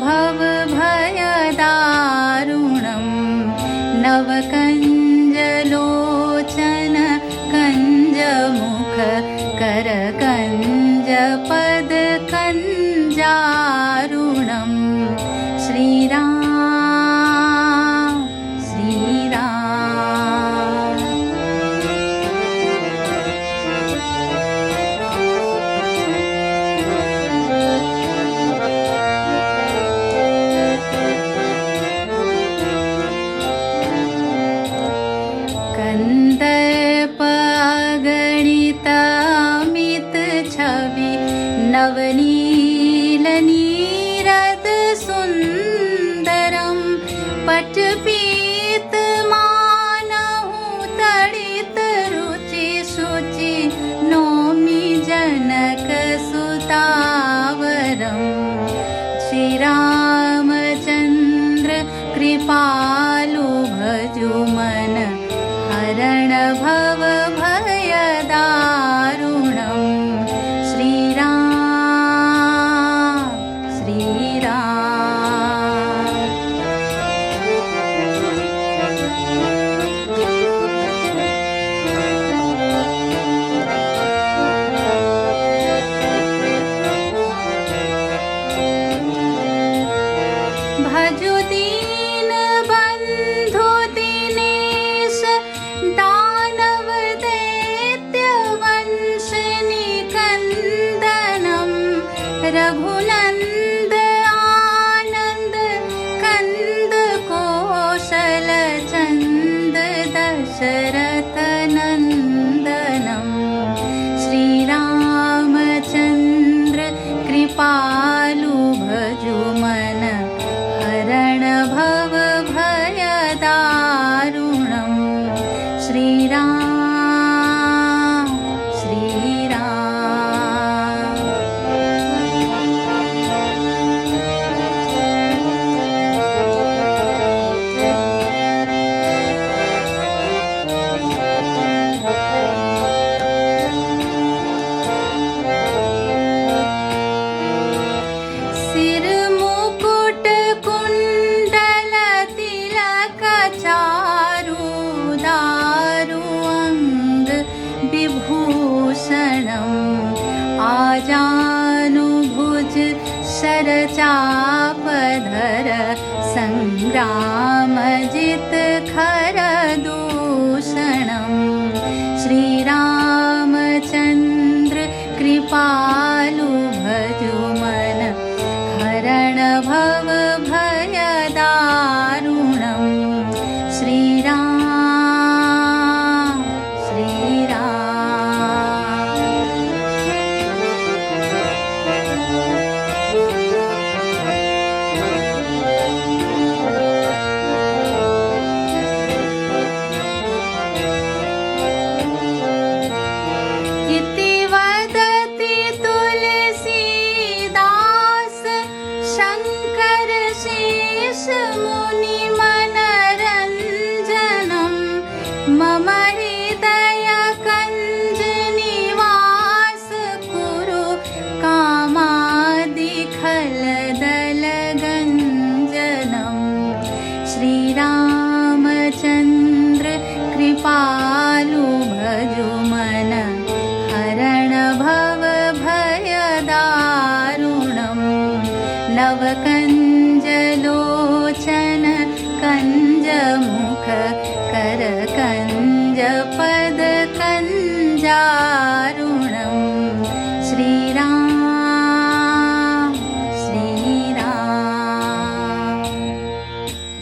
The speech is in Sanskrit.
भवभयदारुणं नवकञ्जलोचन कञ्जमुख करकञ्जपदकञ्जारुणं श्रीराम कंदर्पगणितामित छवि नवनीलनीरद सुंदरम पटपीत मानहु तडित रुचि शुचि नौमि जनक सुतावरम श्रीरामचंद्र कृपालु भजु मन हरण भव भयदारुणं श्रीराम श्रीराम भजु दीन बंधु दिनेश दानव दैत्य वंश निकंदनम रघुनंद आनंद कंद कौशल चंद दशरथ नंदनम श्रीरामचंद्र कृपालु भजु मन हरण भव भयदारुणं श्रीराम श्रीराम सिर मुकुट कुंडल तिलक चारु दारु अंग विभूषणं आजानुभुज शरचापधर संग्रामजित खर दूषणं श्रीरामचंद्र कृपालु भजु मन हरण भव भयदारुणं श्रीराम श्रीराम इति वदति तुलसीदास शंकर शेष